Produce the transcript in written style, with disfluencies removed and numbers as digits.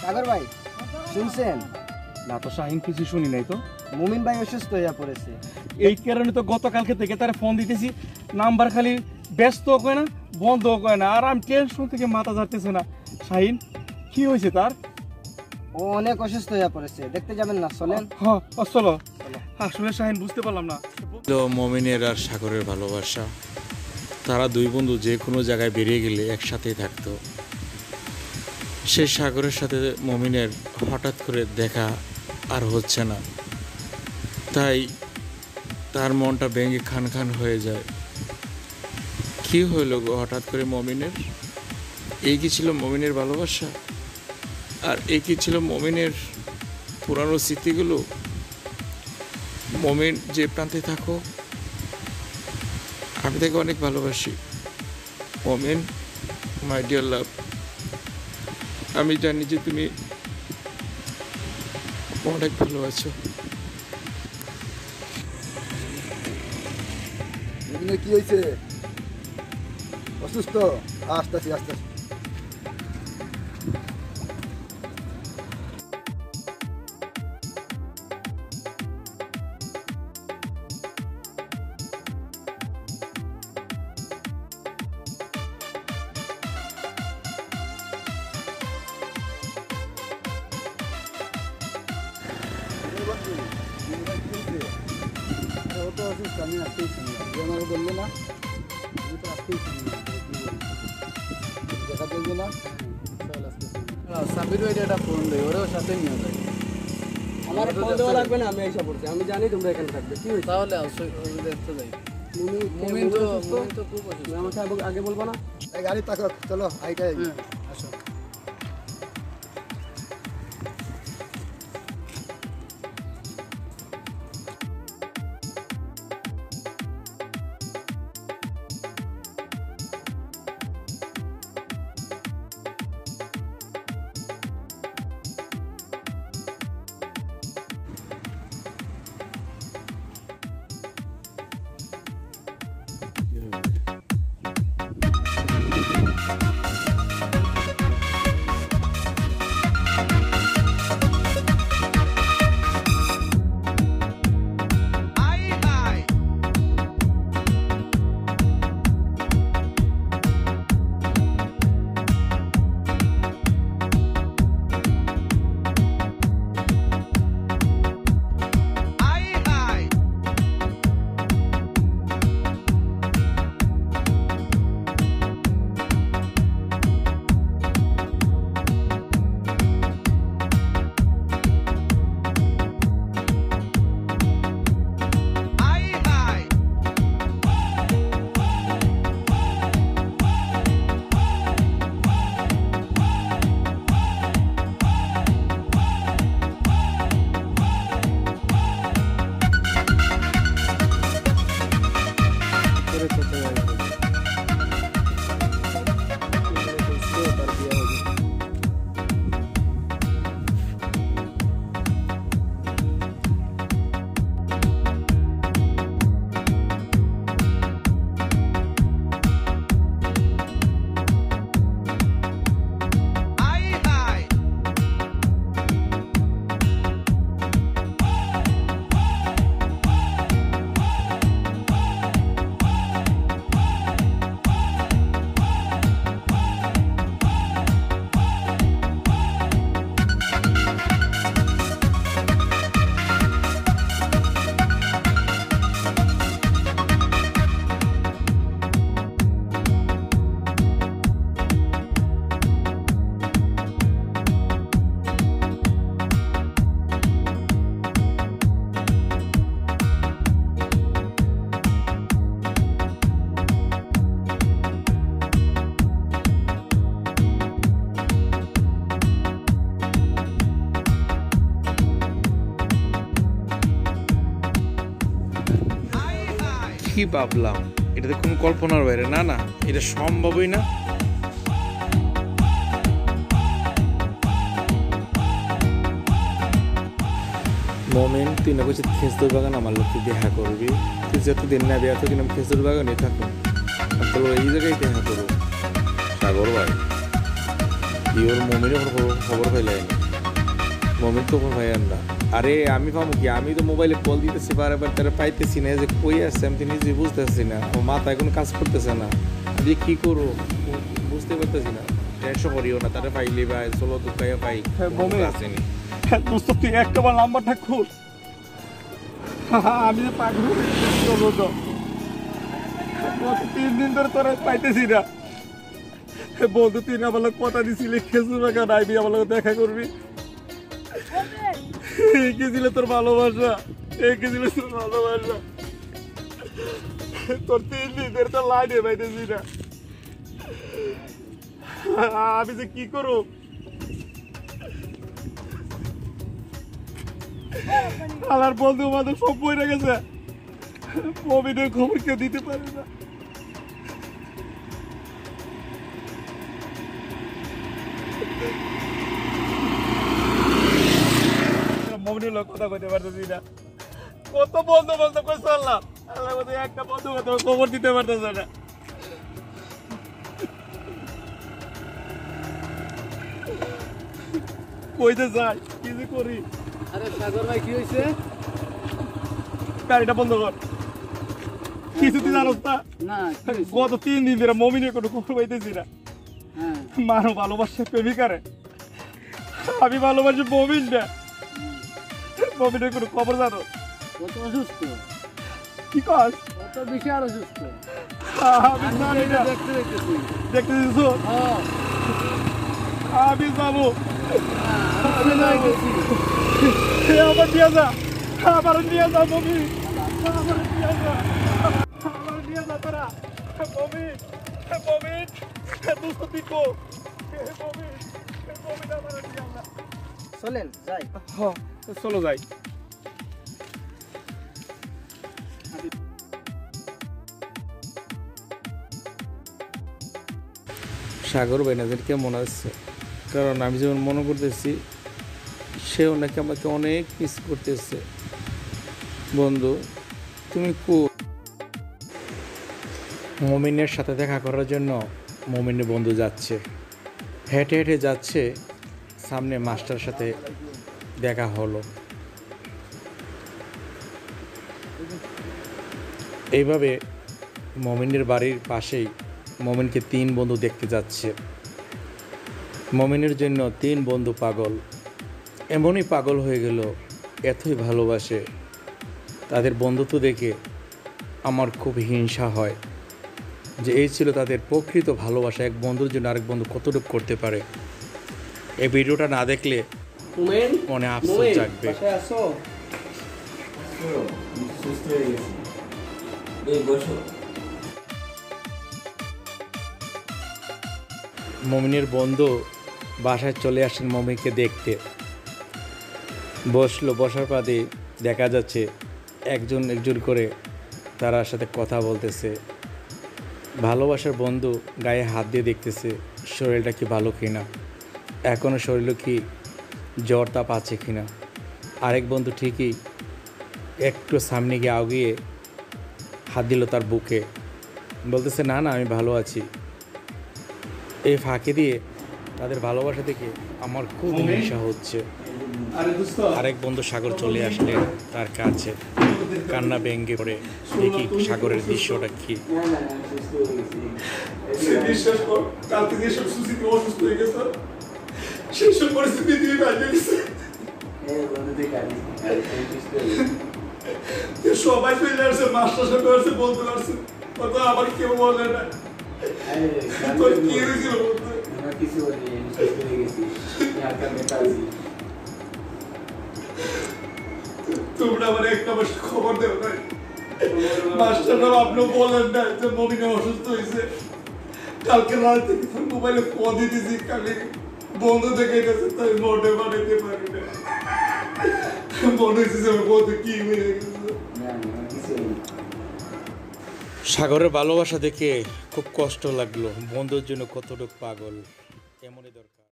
সাগর ভাই শুনছেন? না তো শাহিন কিছু শুনি নাই তো। মুমিন ভাই অসুস্থ হয়ে পড়েছে। এই কারণে তো গতকালকে থেকে তার ফোন দিতেছি, নাম্বার খালি ব্যস্ত কয় না, বন্ধ কয় না, আর আমি টেনশন থেকে মাথা ধরতেছে না। শাহিন কি হয়েছে তার? ও অনেক অসুস্থ হয়ে পড়েছে, দেখতে যাবেন না? চলেন। হ্যাঁ চলো। আসলে শাহিন বুঝতে পারলাম না। মমিনের আর সাগরের ভালোবাসা, তারা দুই বন্ধু যে কোনো জায়গায় বেরিয়ে গেলে একসাথেই থাকতো। সে সাগরের সাথে মমিনের হঠাৎ করে দেখা আর হচ্ছে না, তাই তার মনটা ভেঙে খান খান হয়ে যায়। কি হইল গো হঠাৎ করে মমিনের? এই কি ছিল মমিনের ভালোবাসা? আর এই কি ছিল মমিনের পুরানো স্মৃতিগুলো? মমিন যে প্রান্তে থাকো, আমি তাকে অনেক ভালোবাসি। মমিন, মাই ডিয়ার লাভ, আমি জানি যে তুমি অনেক ভালো আছো। কি হয়েছে? অসুস্থ? আসতেছি। আমি আসতেই শুনি, আমাকে বললো না, আমি তো আসতেই শুনি দেখা দেখবে না। সাবির ভাই একটা ফোন দেয়, ওরেও সাথে নিয়ে যায়। আমার ফোন দেওয়া লাগবে না, আমি এসে পড়ছি, আমি জানি তোমরা এখানে থাকবে। কি হয়েছে? তাহলে দেখতে যাই। মুমিন তো খুব অসুস্থ। আমাকে আগে বলবো না? এই গাড়ি তাকো, চলো আইটাই আসো। কি ভাবলাম, এটা তো কোনো কল্পনার বাইরে। না না, এটা সম্ভবই না। মমিন, তুই না বলছিস খেজুর বাগান আমার লোক দেখা করবি। তুই যতদিন না এতদিন আমি খেজুর বাগানে থাকো, এই জায়গায় দেখা করবো। সাগর ভাই কি ওর মমিনের খবর পাইলেন? মমিন তো খবর পাইলেন না। আরে আমি পাবো কি, আমি তো মোবাইলে কল দিতেছি বারবার, তারা পাইতেছি না যে কই আসছে, আমি তো নিজে বুঝতেছি না, আমার মাথায় কোনো কাজ করতেছে না, আমি কি করবো বুঝতে পারতেছি না। টেনশন করিও না, তারা পাইলে ভাই চলো তো পাই মমিন আসেনি। দোস্ত তুই একটা বার নাম্বারটা খুল। আমি যে পাগল হয়ে গেছি গত 3 দিন ধরে তোরা পাইতেছি না। বন্ধু তুই না আমার কথা দিছিলি খেজুর বাগান আইবি, আমার লোক দেখা করবি। কি ছিল তোর ভালোবাসা, কি ছিল তোর ভালোবাসা। তোর 3 দিন ধরে তোর লাইনে পাইতেছি না। আমি যে কি করব? আমার বন্ধু বান্ধব সব বইরে গেছে, মমিনের খবর কেউ দিতে পারে না। মমিনের লোক কথা কইতে পারতেছি না। কত বন্ধু বান্ধব করে চললাম, আল্লাহ বলতে একটা বন্ধু বান্ধব খবর দিতে পারতেছে না। কইতে যাই কি যে করি। আরে সাগর ভাই কি হয়েছে? গাড়িটা বন্ধ কর। কিছু তুই জানোস না, না কি হয়েছে? গত 3 দিন ধরে মমিনের কোনো খবর পাইতেছি না। হ্যাঁ মারো ভালোবাসে প্রেমিকারে, আমি ভালোবাসি মমিন না। মমিনের কোনো খবর জানো? কত অসুস্থ, কি কস? কত বিশাল অসুস্থ। আমি জানি না। দেখতে দেখতেছি। দেখতে দিছো? হ্যাঁ আমি যাবো। আমি যাইতেছি। আমার নিয়ে যা, আমার নিয়ে যা মমি, আমার নিয়ে যা, আমার নিয়ে যা তোরা। মমিন মমিন দুস্থ দিকো, মমিন মমিন আমার নিয়ে যা। চলেন যাই। হ্যাঁ চলো যাই। সাগর ভাই নাদের কেমন আছে? কারণ আমি যেমন মনে করতেছি সেও নাকি আমাকে অনেক মিস করতেছে। বন্ধু তুমি মমিনের সাথে দেখা করার জন্য মমিনের বন্ধু যাচ্ছে, হেঁটে হেঁটে যাচ্ছে, সামনে মাস্টার সাথে দেখা হলো। এইভাবে মমিনের বাড়ির পাশেই মমিনকে 3 বন্ধু দেখতে যাচ্ছে। মমিনের জন্য 3 বন্ধু পাগল, এমনই পাগল হয়ে গেল, এতই ভালোবাসে। তাদের বন্ধুত্ব দেখে আমার খুব হিংসা হয় যে এই ছিল তাদের প্রকৃত ভালোবাসা। এক বন্ধুর জন্য আরেক বন্ধু কতটুকু করতে পারে। এই ভিডিওটা না দেখলে মোমেন মনে আফসোস মোমেন জাগবে। বাসায় আসো। সুস্থ হয়ে গেছি। এই বসো। মমিনের বন্ধু বাসায় চলে আসেন মমিনকে দেখতে। বসার বাদে দেখা যাচ্ছে একজন একজন করে তার সাথে কথা বলতেছে। ভালোবাসার বন্ধু গায়ে হাত দিয়ে দেখতেছে শরীরটা কি ভালো কিনা, এখনও শরীরে কি জ্বর তাপ আছে কিনা। আরেক বন্ধু ঠিকই একটু সামনে গিয়ে আগিয়ে হাত দিল তার বুকে, বলতেছে না না আমি ভালো আছি। এই ফাঁকে দিয়ে তাদের ভালোবাসা দেখে আমার খুব হিংসা হচ্ছে। আরেক বন্ধু সাগর চলে আসলেন তার কাছে, কান্না ব্যঙ্গে করে দেখি সাগরের দৃশ্যটা কি। বিশ্বাস কর, কালকে যেসব সুস্থিতি অসুস্থ হয়ে গেছে সেসব পরিস্থিতি দিয়ে বাইরে গেছে। সবাই চলে আসছে, মাস্টার সাথে আসছে, বলতে পারছে, কত আমার কেউ বলে না। তোর কি হয়েছিল বলতে? কিছু বলি সুস্থ হয়ে গেছি। তোমরা আমার একটা বছর খবর দেও নাই, মাস্টাররা আপনি বলেন না যে মমিনে অসুস্থ হয়েছে। কালকে রাত থেকে মোবাইলে ফোন দিতেছি, খালি বন্ধু দেখে গেছে, তাই মোটে বানাইতে পারি না। মনে হয়েছে যে আমার বন্ধু কি হয়ে গেছে। সাগরের ভালোবাসা দেখে খুব কষ্ট লাগলো, বন্ধুর জন্য কতটুকু পাগল, এমনই দরকার।